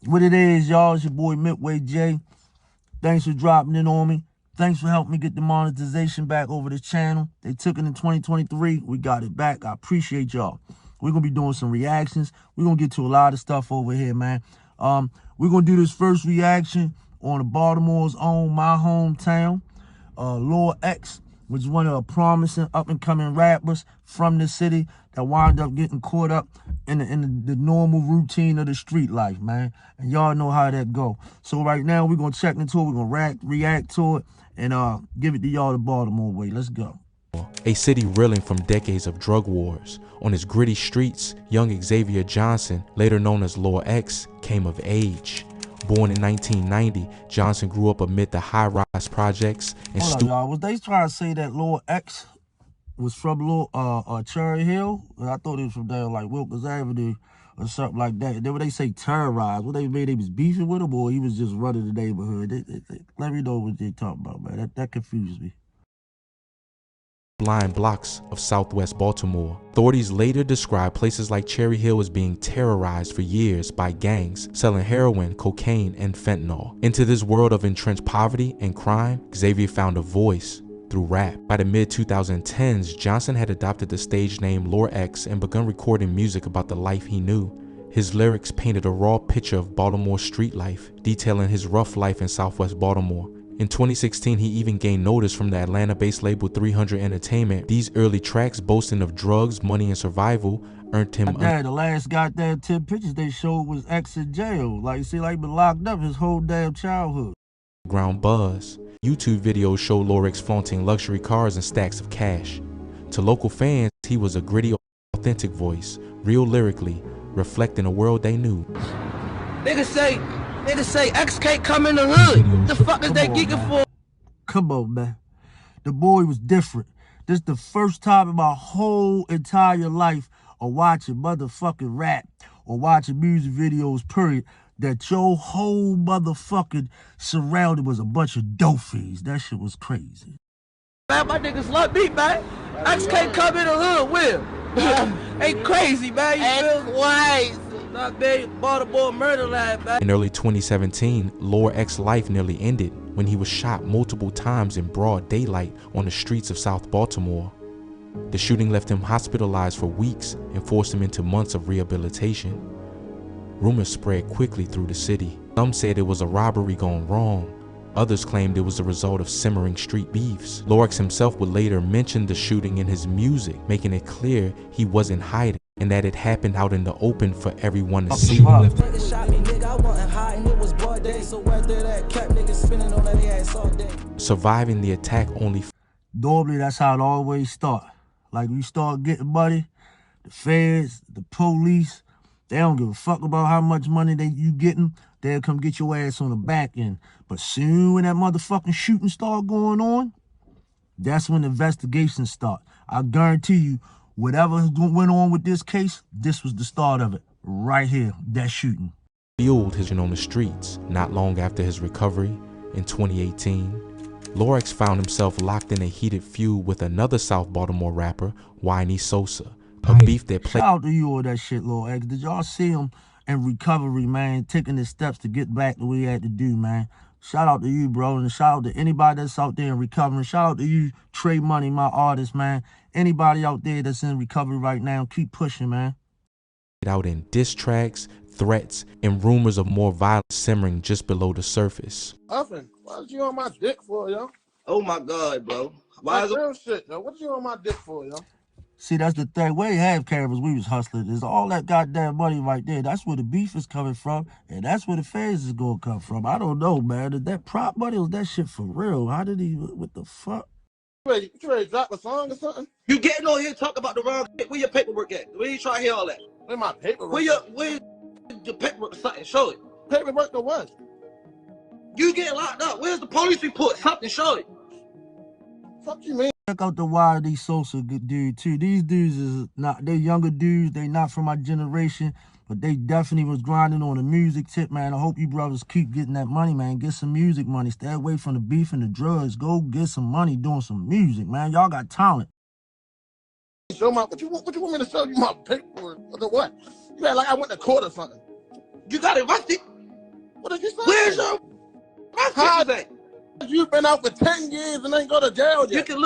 What it is, y'all, it's your boy Midway J. Thanks for dropping in on me. Thanks for helping me get the monetization back over the channel. They took it in 2023. We got it back. I appreciate y'all. We're going to be doing some reactions. We're going to get to a lot of stuff over here, man. We're going to do this first reaction on the Baltimore's own, my hometown, LOR, which is one of the promising up-and-coming rappers from the city that wind up getting caught up in the normal routine of the street life, man. And y'all know how that go. So right now, we're going to check into it. We're going to react to it and give it to y'all the Baltimore way. Let's go. A city reeling from decades of drug wars. On its gritty streets, young Xavier Johnson, later known as LOR, came of age. Born in 1990, Johnson grew up amid the high-rise projects and hold on, y'all. Was they trying to say that LOR was from Cherry Hill? I thought it was from there, like Wilkes Avenue or something like that. Then when they say terrorized, what they made, they was beefing with him, or he was just running the neighborhood? Let me know what they talking about, man. That confuses me. Blind blocks of southwest Baltimore. Authorities later described places like Cherry Hill as being terrorized for years by gangs selling heroin, cocaine, and fentanyl. Into this world of entrenched poverty and crime, Xavier found a voice through rap. By the mid-2010s, Johnson had adopted the stage name LOR and begun recording music about the life he knew. His lyrics painted a raw picture of Baltimore street life, detailing his rough life in southwest Baltimore. In 2016, he even gained notice from the Atlanta-based label 300 Entertainment. These early tracks, boasting of drugs, money, and survival, earned him... the last goddamn 10 pictures they showed was X in jail. Like, you see, like, been locked up his whole damn childhood. Ground buzz. YouTube videos show LOR flaunting luxury cars and stacks of cash. To local fans, he was a gritty, authentic voice, real lyrically, reflecting a world they knew. Niggas say X can't come in the hood. What the fuck is they geeking for? Come on, man. The boy was different. This is the first time in my whole entire life of watching motherfucking rap or watching music videos, period, that your whole motherfucking surrounding was a bunch of dofies. That shit was crazy. Man, my niggas love me, man. X can't come in the hood, Will. Ain't crazy, man. You feel wise. Not big Baltimore murder lab, man. In early 2017, LOR's life nearly ended when he was shot multiple times in broad daylight on the streets of South Baltimore. The shooting left him hospitalized for weeks and forced him into months of rehabilitation. Rumors spread quickly through the city. Some said it was a robbery gone wrong. Others claimed it was the result of simmering street beefs. LOR himself would later mention the shooting in his music, making it clear he wasn't hiding and that it happened out in the open for everyone to see. Surviving the attack only... Normally, that's how it always starts. Like, we start getting money, the feds, the police, they don't give a fuck about how much money you getting. They'll come get your ass on the back end. But soon when that motherfucking shooting start going on, that's when investigations start. I guarantee you, whatever went on with this case, this was the start of it. Right here, that shooting. Fueled his on the streets. Not long after his recovery, in 2018, LOR found himself locked in a heated feud with another South Baltimore rapper, Whiny Sosa. A beef that played... Shout out to you all that shit, LOR. Did y'all see him in recovery, man, taking the steps to get back the way he had to do, man? Shout out to you, bro, and shout out to anybody that's out there in recovery. Shout out to you, Trey Money, my artist, man. Anybody out there that's in recovery right now, keep pushing, man. Out in diss tracks, threats, and rumors of more violence simmering just below the surface. Uffin, what you on my dick for, yo? Oh my God, bro. Why is real shit, yo? What you on my dick for, yo? See, that's the thing. We ain't have cameras. We was hustling. There's all that goddamn money right there. That's where the beef is coming from, and that's where the fans is gonna come from. I don't know, man. Is that prop money or was that shit for real? How did he? What the fuck? You ready to drop a song or something? You getting on here talk about the wrong shit? Where your paperwork at? Where you trying to hear all that? Where my paperwork? Where your paperwork or something? Show it. Paperwork or what? You get locked up. Where's the police report? Something, show it. Fuck you, man. Check out the YD Sosa good dude too. These dudes is not, they younger dudes, they not from my generation, but they definitely was grinding on the music tip, man. I hope you brothers keep getting that money, man. Get some music money. Stay away from the beef and the drugs. Go get some money doing some music, man. Y'all got talent. Show my, what you want me to show you my paperwork or what? You act like I went to court or something. You got arrested? What did you say? Where's your How at? you been out for 10 years and ain't go to jail yet? You can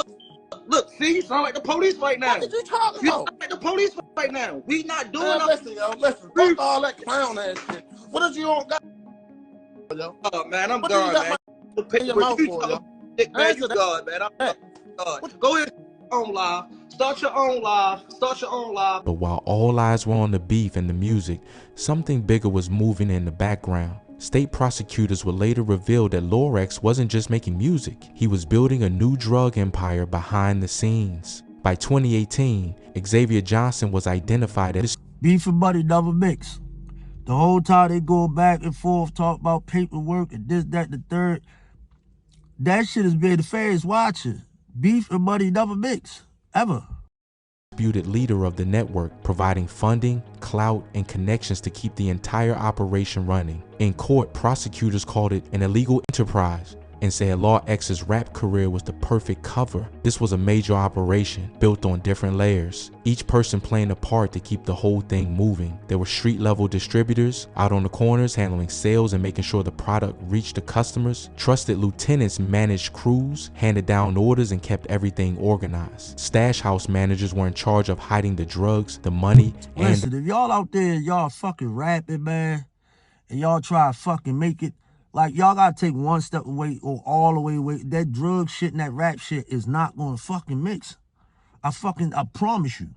look, see, you sound like the police right now. What did you talking You about? sound like the police right now. We not doing Man, nothing. listen, yo, listen. Fuck all that clown ass shit. What did you on got, yo? Oh, man, I'm What gone, you man. got in your mouth for, yo? Man, you gone, man. I'm gone. Go ahead, on live. Start your own live. Start your own live. But while all eyes were on the beef and the music, something bigger was moving in the background. State prosecutors would later reveal that LORX wasn't just making music, he was building a new drug empire behind the scenes. By 2018, Xavier Johnson was identified as Beef and buddy never mix. The whole time they go back and forth, talk about paperwork and this, that, the third. That shit has been the feds watching. Beef and buddy never mix, ever. disputed leader of the network, providing funding, clout, and connections to keep the entire operation running. In court, prosecutors called it an illegal enterprise and said LORX's rap career was the perfect cover. This was a major operation built on different layers, each person playing a part to keep the whole thing moving. There were street level distributors out on the corners handling sales and making sure the product reached the customers. Trusted lieutenants managed crews, handed down orders, and kept everything organized. Stash house managers were in charge of hiding the drugs, the money, and Listen, if y'all out there, y'all fucking rapping, man, and y'all try to fucking make it, like, y'all gotta take one step away or all the way away. That drug shit and that rap shit is not gonna fucking mix. I promise you.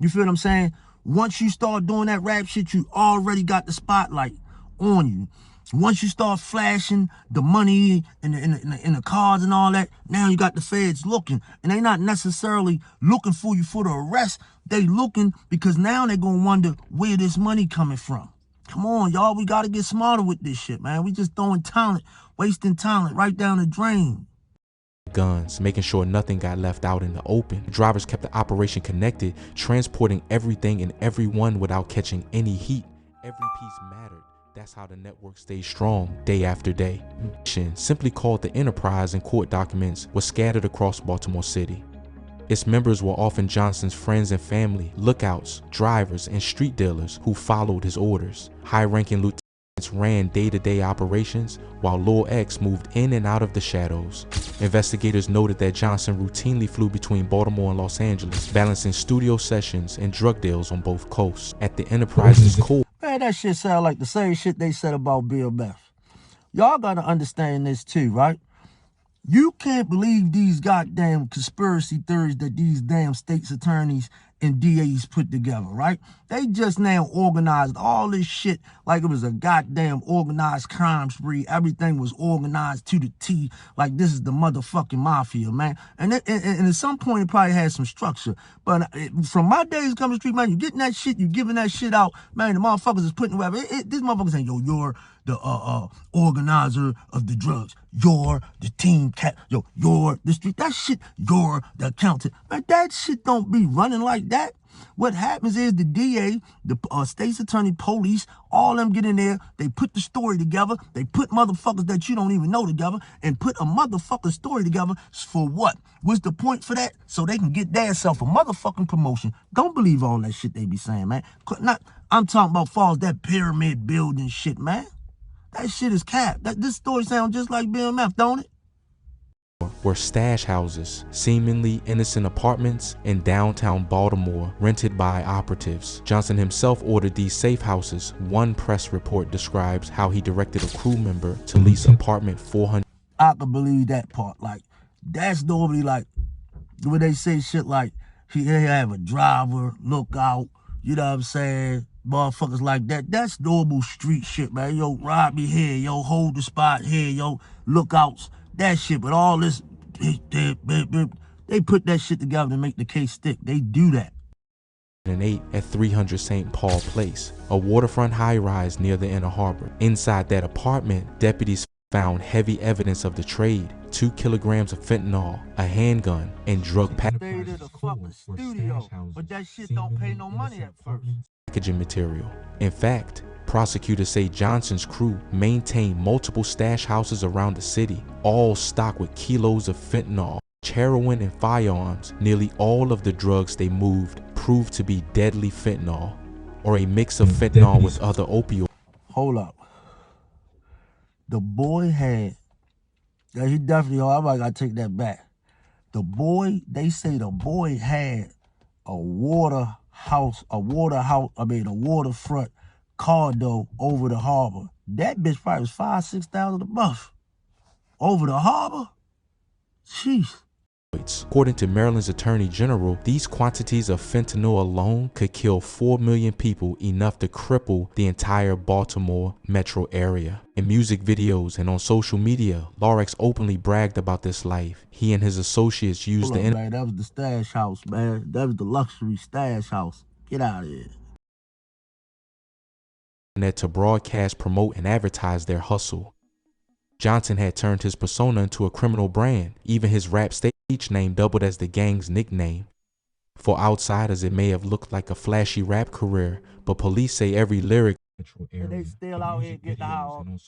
You feel what I'm saying? Once you start doing that rap shit, you already got the spotlight on you. Once you start flashing the money in the cars and all that, now you got the feds looking. And they not necessarily looking for you for the arrest. They looking because now they gonna wonder where this money coming from. Come on, y'all, we gotta get smarter with this shit, man. We just throwing talent, wasting talent right down the drain. Guns, making sure nothing got left out in the open. Drivers kept the operation connected, transporting everything and everyone without catching any heat. Every piece mattered. That's how the network stayed strong day after day. Simply called the Enterprise in court documents was scattered across Baltimore City. Its members were often Johnson's friends and family, lookouts, drivers, and street dealers who followed his orders. High-ranking lieutenants ran day-to-day operations, while LORX moved in and out of the shadows. Investigators noted that Johnson routinely flew between Baltimore and Los Angeles, balancing studio sessions and drug deals on both coasts. At the Enterprise's core, Man, that shit sound like the same shit they said about Bill Meth. Y'all gotta understand this too, right? You can't believe these goddamn conspiracy theories that these damn state's attorneys and DAs put together, right? They just now organized all this shit like it was a goddamn organized crime spree. Everything was organized to the T, like this is the motherfucking mafia, man. And at some point, it probably had some structure. But from my days coming street, man, you getting that shit, you giving that shit out, man, the motherfuckers is putting whatever. This motherfucker saying, yo, you're the organizer of the drugs. You're the team cat. Yo, you're the street. That shit, you're the accountant. Man, that shit don't be running like that. What happens is the DA, the state's attorney, police, all them get in there. They put the story together. They put motherfuckers that you don't even know together and put a motherfucking story together for what? What's the point for that? So they can get their self a motherfucking promotion. Don't believe all that shit they be saying, man. I'm talking about falls that pyramid building shit, man. That shit is cap. This story sounds just like BMF, don't it? were stash houses, seemingly innocent apartments in downtown Baltimore rented by operatives. Johnson himself ordered these safe houses. One press report describes how he directed a crew member to lease apartment 400. I could believe that part. Like, that's normally like, when they say shit like, he have a driver, lookout, you know what I'm saying? Motherfuckers like that. That's normal street shit, man. Yo, rob me here. Yo, hold the spot here. Yo, lookouts. That shit. But all this, they put that shit together to make the case stick. They do that. And 8 at 300 St. Paul Place, a waterfront high-rise near the Inner Harbor. Inside that apartment, deputies found heavy evidence of the trade: 2 kilograms of fentanyl, a handgun, and drug Stayed in a fucking studio, but that shit don't pay no money at first. packaging material. In fact, prosecutors say Johnson's crew maintained multiple stash houses around the city, all stocked with kilos of fentanyl, heroin, and firearms. Nearly all of the drugs they moved proved to be deadly fentanyl, or a mix of fentanyl with other opioids. Hold up. The boy had, yeah, he definitely, I gotta take that back. They say the boy had a waterfront condo over the harbor. That bitch probably was $5,000-6,000 a month. Over the harbor? Jeez. According to Maryland's Attorney General, these quantities of fentanyl alone could kill 4 million people, enough to cripple the entire Baltimore metro area. In music videos and on social media, LORX openly bragged about this life. He and his associates used Hold up, man, that was the stash house, man. That was the luxury stash house. Get out of here. Internet to broadcast, promote, and advertise their hustle. Johnson had turned his persona into a criminal brand. Even his rap stage name doubled as the gang's nickname. For outsiders, it may have looked like a flashy rap career, but police say every lyric and they still out here getting high on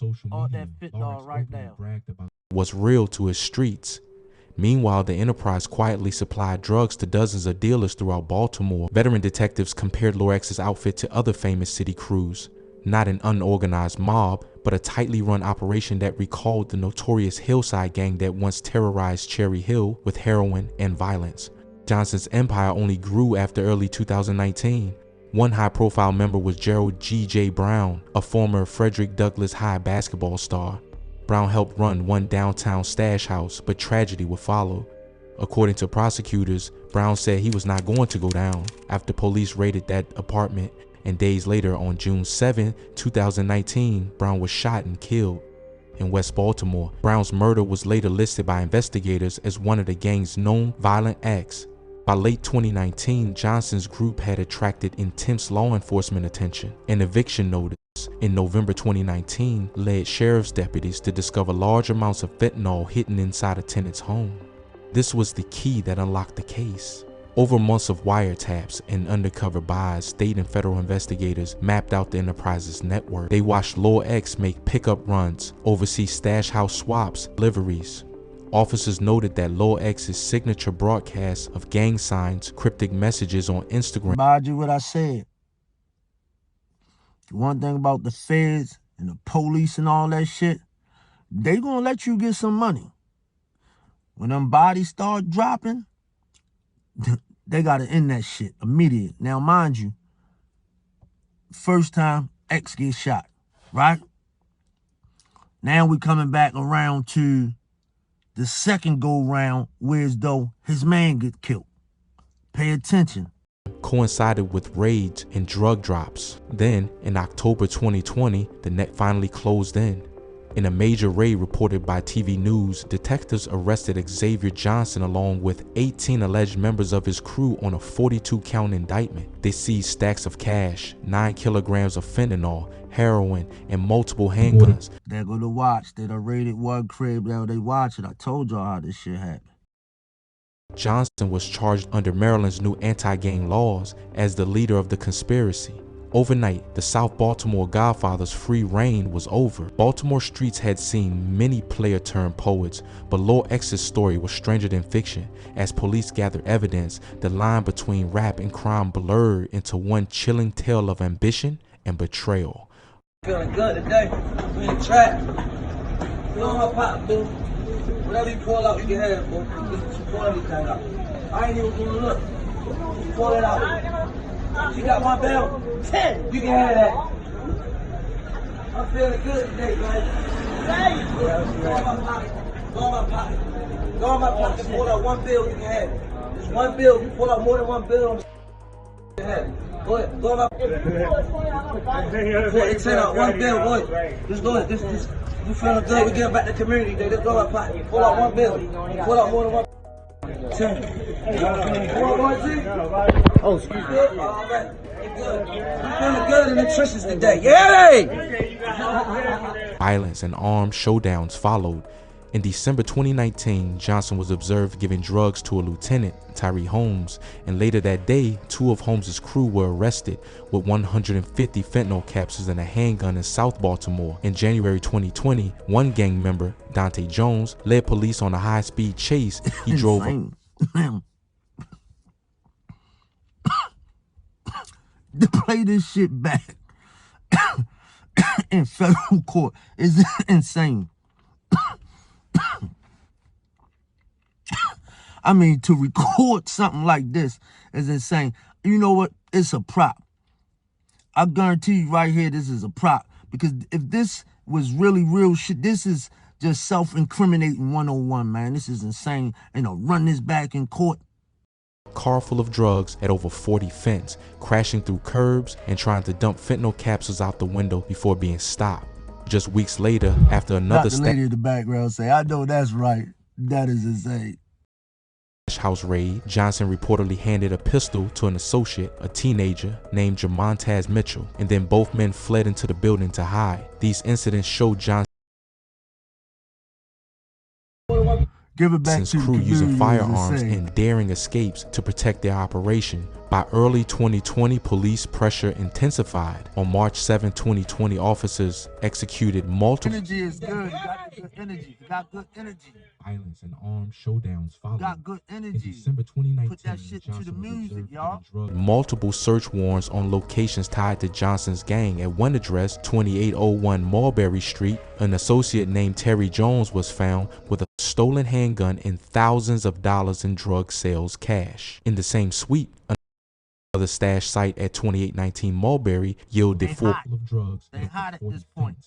that fentanyl right now. Was real to his streets. Meanwhile, the enterprise quietly supplied drugs to dozens of dealers throughout Baltimore. Veteran detectives compared LORX's outfit to other famous city crews. Not an unorganized mob, but a tightly run operation that recalled the notorious Hillside gang that once terrorized Cherry Hill with heroin and violence. Johnson's empire only grew after early 2019. One high-profile member was Gerald G.J. Brown, a former Frederick Douglass High basketball star. Brown helped run one downtown stash house, but tragedy would follow. According to prosecutors, Brown said he was not going to go down after police raided that apartment, and days later, on June 7, 2019, Brown was shot and killed. In West Baltimore, Brown's murder was later listed by investigators as one of the gang's known violent acts. By late 2019, Johnson's group had attracted intense law enforcement attention. An eviction notice in November 2019 led sheriff's deputies to discover large amounts of fentanyl hidden inside a tenant's home. This was the key that unlocked the case. Over months of wiretaps and undercover buys, state and federal investigators mapped out the enterprise's network. They watched LORX make pickup runs, oversee stash house swaps, deliveries. Officers noted that LORX's signature broadcasts of gang signs, cryptic messages on Instagram. Mind you what I said. One thing about the feds and the police and all that shit, they gonna let you get some money. When them bodies start dropping, they gotta end that shit immediate. Now, mind you, first time X gets shot, right? Now we coming back around to the second go round, whereas though his man get killed. Pay attention. Coincided with raids and drug drops. Then, in October 2020, the net finally closed in. In a major raid reported by TV News, detectives arrested Xavier Johnson along with 18 alleged members of his crew on a 42-count indictment. They seized stacks of cash, 9 kilograms of fentanyl, heroin, and multiple handguns. They're gonna watch. They done raided one crib, now they watch it. I told y'all how this shit happened. Johnson was charged under Maryland's new anti-gang laws as the leader of the conspiracy. Overnight, the South Baltimore Godfather's free reign was over. Baltimore streets had seen many player-turned-poets, but LORX's story was stranger than fiction. As police gathered evidence, the line between rap and crime blurred into one chilling tale of ambition and betrayal. Feeling good today. We in the trap. You know my pop, dude. Whatever you pull out, you can have it, bro. You pull everything out. I ain't even gonna look. You pull it out. You got my belt? 10. You can have that. I'm feeling good today, man. Go in my pocket. Go in my pocket. Go in my pocket. Pull out one bill, you can have it. It's one bill. You pull out more than one bill, you can have it. Go ahead. Go in my pocket. Pull it 10 out. One bill. Go ahead. Just go ahead. This. You feeling good? We getting back to the community today. Let's go in my pocket. Pull out one bill. Pull out more than one. 10. Oh, excuse me. All right. Good. I'm feeling good in the trenches today. Yay! Violence and armed showdowns followed. In December 2019, Johnson was observed giving drugs to a lieutenant, Tyree Holmes, and later that day, 2 of Holmes' crew were arrested with 150 fentanyl capsules and a handgun in South Baltimore. In January 2020, one gang member, Dante Jones, led police on a high-speed chase. He drove to play this shit back. in federal court is insane. I mean, to record something like this is insane. You know what? It's a prop. I guarantee you right here, this is a prop. Because if this was really real shit, this is just self-incriminating 101, man. This is insane. You know, run this back in court. Car full of drugs at over 40 fents, crashing through curbs and trying to dump fentanyl capsules out the window before being stopped. Just weeks later, after another the lady in the background say, I know that's right. That is insane. House raid, Johnson reportedly handed a pistol to an associate, a teenager named Jamontaz Mitchell, and then both men fled into the building to hide. These incidents showed Johnson's crew using firearms and daring escapes to protect their operation. By early 2020, police pressure intensified. On March 7, 2020, officers executed multiple energy is good. You got good energy. You got good energy. Violence and armed showdowns followed. Got good energy. In December 2019, put that shit to the music, y'all. Multiple search warrants on locations tied to Johnson's gang. At one address, 2801 Mulberry Street, an associate named Terry Jones was found with a stolen handgun and thousands of dollars in drug sales cash. In the same suite, another stash site at 2819 Mulberry yielded full of drugs. They hot at this point.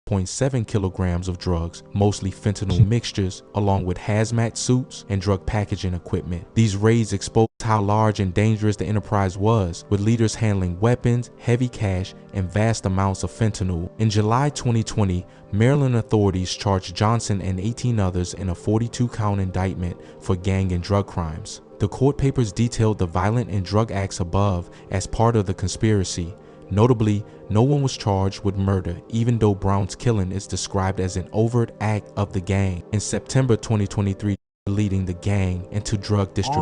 0.7 kilograms of drugs, mostly fentanyl mixtures, along with hazmat suits and drug packaging equipment. These raids exposed how large and dangerous the enterprise was, with leaders handling weapons, heavy cash, and vast amounts of fentanyl. In July 2020, Maryland authorities charged Johnson and 18 others in a 42-count indictment for gang and drug crimes. The court papers detailed the violent and drug acts above as part of the conspiracy. Notably, no one was charged with murder, even though Brown's killing is described as an overt act of the gang. In September 2023, leading the gang into drug distribution.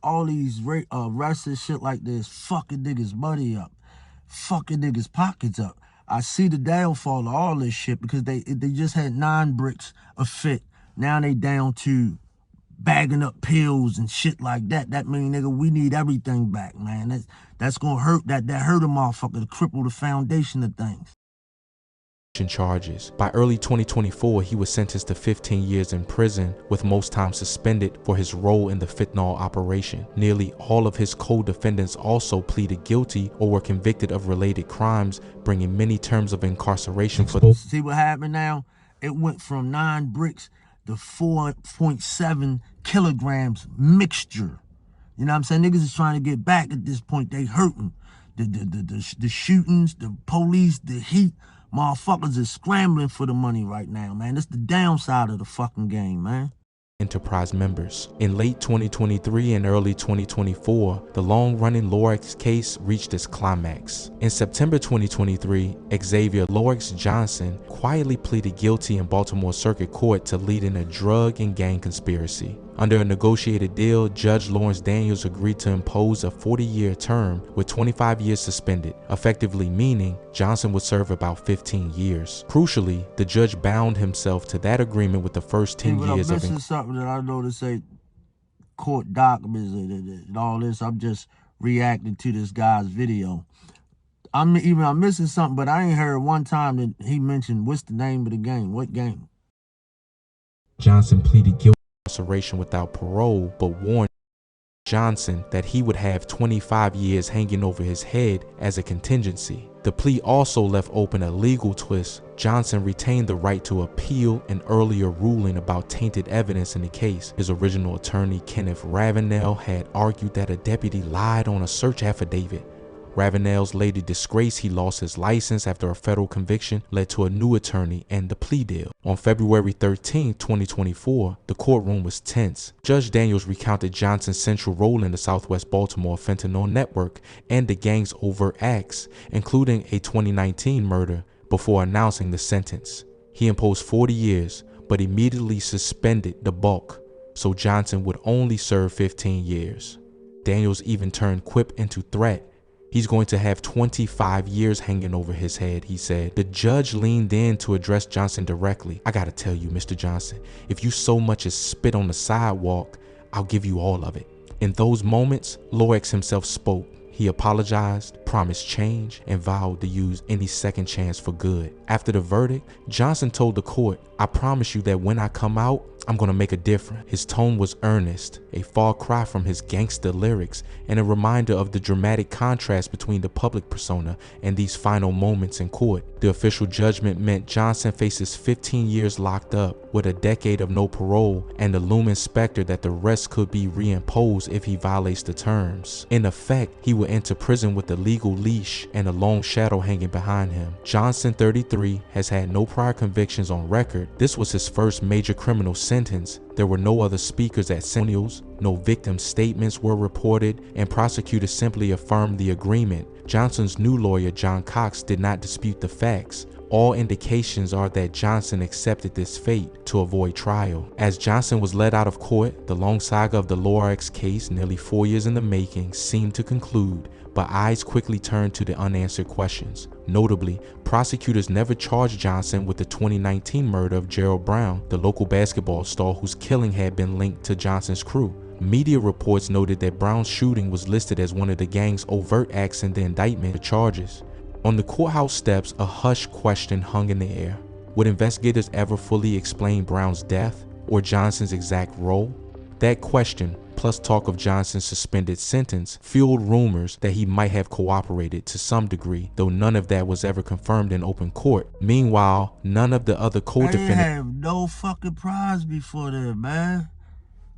All these raids, arrests and shit like this, fucking niggas' money up, fucking niggas' pockets up. I see the downfall of all this shit because they just had 9 bricks a fit. Now they down to bagging up pills and shit like that. That mean, nigga, we need everything back, man. That's gonna hurt. That hurt a motherfucker to cripple the foundation of things. Charges. By early 2024, he was sentenced to 15 years in prison, with most time suspended for his role in the fentanyl operation. Nearly all of his co-defendants also pleaded guilty or were convicted of related crimes, bringing many terms of incarceration for those. See what happened now? It went from 9 bricks to 4.7 kilograms mixture. You know what I'm saying? Niggas is trying to get back at this point. They hurting. The shootings, the police, the heat. Motherfuckers is scrambling for the money right now, man. That's the downside of the fucking game, man. Enterprise members. In late 2023 and early 2024, the long-running LORX case reached its climax. In September 2023, Xavier "LORX" Johnson quietly pleaded guilty in Baltimore Circuit Court to leading a drug and gang conspiracy. Under a negotiated deal, Judge Lawrence Daniels agreed to impose a 40-year term with 25 years suspended, effectively meaning Johnson would serve about 15 years. Crucially, the judge bound himself to that agreement with the first 10 years of... This is something that I know to say court documents and all this. I'm just reacting to this guy's video. I'm missing something, but I ain't heard one time that he mentioned what's the name of the game. What game? Johnson pleaded guilty to incarceration without parole, but warned Johnson that he would have 25 years hanging over his head as a contingency. The plea also left open a legal twist. Johnson retained the right to appeal an earlier ruling about tainted evidence in the case. His original attorney, Kenneth Ravenel, had argued that a deputy lied on a search affidavit. Ravenel's later disgrace, he lost his license after a federal conviction, led to a new attorney and the plea deal. On February 13, 2024, the courtroom was tense. Judge Daniels recounted Johnson's central role in the Southwest Baltimore fentanyl network and the gang's overt acts, including a 2019 murder, before announcing the sentence. He imposed 40 years, but immediately suspended the bulk, so Johnson would only serve 15 years. Daniels even turned quip into threat. He's going to have 25 years hanging over his head, he said. The judge leaned in to address Johnson directly. I gotta tell you, Mr. Johnson, if you so much as spit on the sidewalk, I'll give you all of it. In those moments, LORX himself spoke. He apologized, promised change, and vowed to use any second chance for good. After the verdict, Johnson told the court, "I promise you that when I come out, I'm gonna make a difference." His tone was earnest, a far cry from his gangster lyrics, and a reminder of the dramatic contrast between the public persona and these final moments in court. The official judgment meant Johnson faces 15 years locked up, with a decade of no parole, and the looming specter that the rest could be reimposed if he violates the terms. In effect, he will enter prison with a legal leash and a long shadow hanging behind him. Johnson, 33, has had no prior convictions on record. This was his first major criminal sentence. There were no other speakers at sentencing, no victim statements were reported, and prosecutors simply affirmed the agreement. Johnson's new lawyer, John Cox, did not dispute the facts. All indications are that Johnson accepted this fate to avoid trial. As Johnson was led out of court, the long saga of the LOR case, nearly 4 years in the making, seemed to conclude, but eyes quickly turned to the unanswered questions. Notably, prosecutors never charged Johnson with the 2019 murder of Gerald Brown, the local basketball star whose killing had been linked to Johnson's crew. Media reports noted that Brown's shooting was listed as one of the gang's overt acts in the indictment charges. On the courthouse steps, a hushed question hung in the air. Would investigators ever fully explain Brown's death or Johnson's exact role? That question, plus talk of Johnson's suspended sentence, fueled rumors that he might have cooperated to some degree, though none of that was ever confirmed in open court. Meanwhile, none of the other co-defendants... I didn't have no fucking prize before that, man.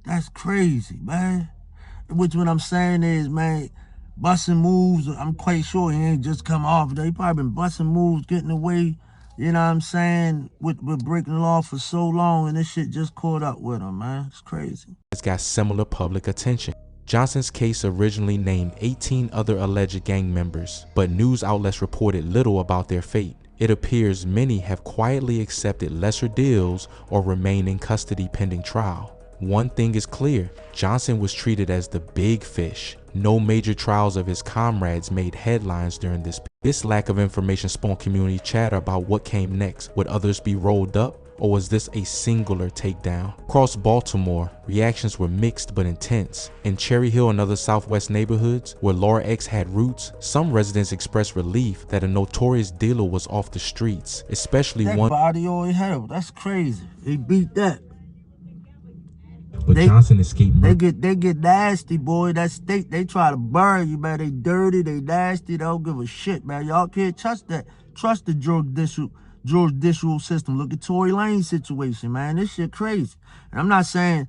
That's crazy, man. Which what I'm saying is, man, busting moves, I'm quite sure he ain't just come off. He probably been busting moves, getting away, you know what I'm saying, with breaking the law for so long, and this shit just caught up with him, man. It's crazy. It's got similar public attention. Johnson's case originally named 18 other alleged gang members, but news outlets reported little about their fate. It appears many have quietly accepted lesser deals or remain in custody pending trial. One thing is clear, Johnson was treated as the big fish. No major trials of his comrades made headlines during this. This lack of information spawned community chatter about what came next. Would others be rolled up, or was this a singular takedown? Across Baltimore, reactions were mixed but intense. In Cherry Hill and other southwest neighborhoods where LOR had roots, some residents expressed relief that a notorious dealer was off the streets, especially that one body always held. That's crazy. He beat that. But Johnson escaped murder. They get nasty, boy. That state, they try to bury you, man. They dirty, they nasty, they don't give a shit, man. Y'all can't trust that. Trust the judicial system. Look at Tory Lane's situation, man. This shit crazy. And I'm not saying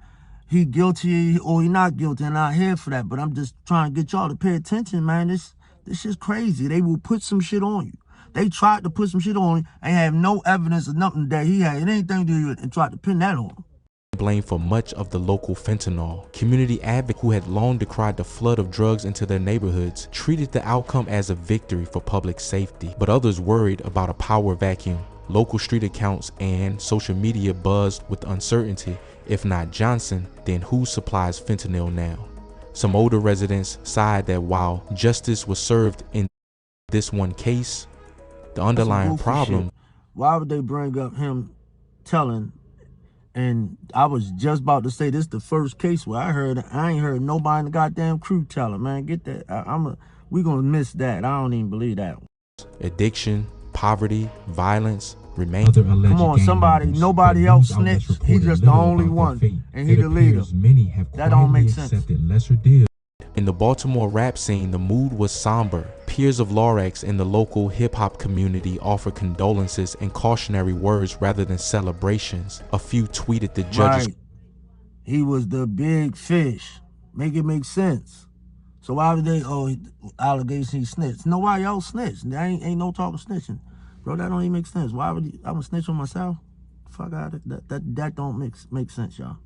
he guilty or he not guilty. I'm not here for that. But I'm just trying to get y'all to pay attention, man. This shit's crazy. They will put some shit on you. They tried to put some shit on you and have no evidence of nothing that he had anything to do with it and tried to pin that on him. Blamed for much of the local fentanyl. Community advocates who had long decried the flood of drugs into their neighborhoods treated the outcome as a victory for public safety, but others worried about a power vacuum. Local street accounts and social media buzzed with uncertainty. If not Johnson, then who supplies fentanyl now? Some older residents sighed that while justice was served in this one case, the underlying problem... Shit. Why would they bring up him telling? And I was just about to say this the first case where I ain't heard nobody in the goddamn crew tell him, man, get that. We gonna miss that. I don't even believe that. Addiction, poverty, violence remain. Come on, nobody else snitched. He just the only one, and he the leader. That don't make sense. In the Baltimore rap scene, the mood was somber. Peers of LOR in the local hip-hop community offered condolences and cautionary words rather than celebrations. A few tweeted the judges. Right. He was the big fish. Make it make sense. So why would they, allegations he snitched? Nobody else snitched. There ain't no talk of snitching. Bro, that don't even make sense. Why would I'm gonna snitch on myself? Fuck out of it. That don't make sense, y'all.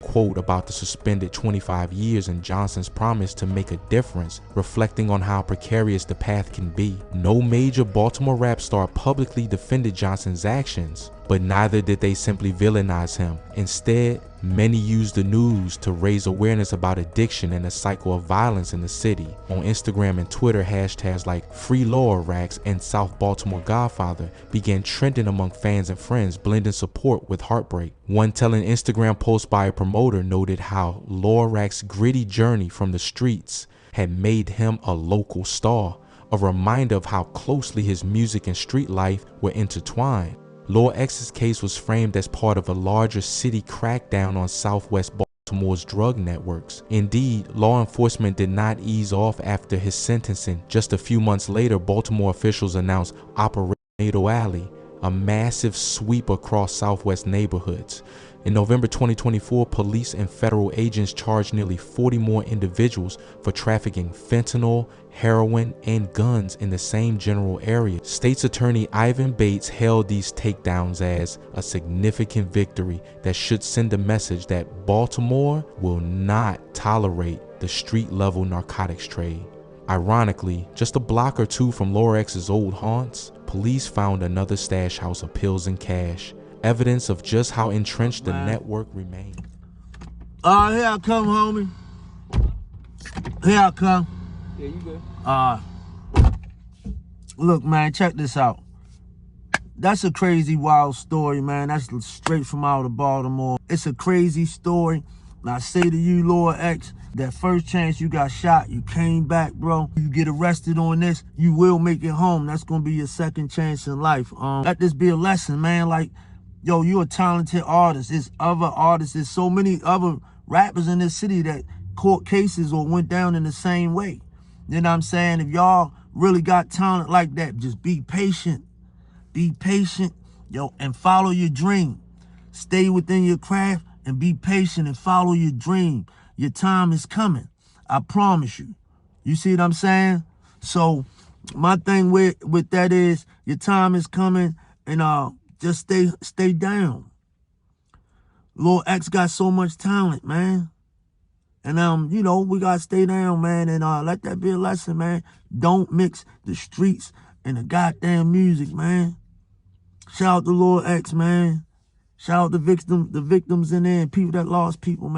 Quote about the suspended 25 years and Johnson's promise to make a difference, reflecting on how precarious the path can be. No major Baltimore rap star publicly defended Johnson's actions. But neither did they simply villainize him. Instead, many used the news to raise awareness about addiction and the cycle of violence in the city. On Instagram and Twitter, hashtags like Free LOR and South Baltimore Godfather began trending among fans and friends, blending support with heartbreak. One telling Instagram post by a promoter noted how LOR's gritty journey from the streets had made him a local star, a reminder of how closely his music and street life were intertwined. LOR's case was framed as part of a larger city crackdown on Southwest Baltimore's drug networks. Indeed, law enforcement did not ease off after his sentencing. Just a few months later, Baltimore officials announced Operation Tornado Alley, a massive sweep across Southwest neighborhoods. In November 2024, police and federal agents charged nearly 40 more individuals for trafficking fentanyl, heroin, and guns in the same general area. State's Attorney Ivan Bates hailed these takedowns as a significant victory that should send a message that Baltimore will not tolerate the street-level narcotics trade. Ironically, just a block or two from LOR's old haunts, police found another stash house of pills and cash, evidence of just how entrenched the network remained. Here I come, homie. Here I come. Yeah, you good. Look, man, check this out. That's a crazy, wild story, man. That's straight from out of Baltimore. It's a crazy story. And I say to you, Lord X, that first chance you got shot, you came back, bro. You get arrested on this, you will make it home. That's gonna be your second chance in life. Let this be a lesson, man. Like, yo, you're a talented artist. There's other artists. There's so many other rappers in this city that caught cases or went down in the same way. You know what I'm saying? If y'all really got talent like that, just be patient. Be patient, yo, and follow your dream. Stay within your craft and be patient and follow your dream. Your time is coming. I promise you. You see what I'm saying? So my thing with that is your time is coming, and just stay down. Lil X got so much talent, man. And you know, we gotta stay down, man, and let that be a lesson, man. Don't mix the streets and the goddamn music, man. Shout out to Lil X, man. Shout out to the victims in there and people that lost people, man.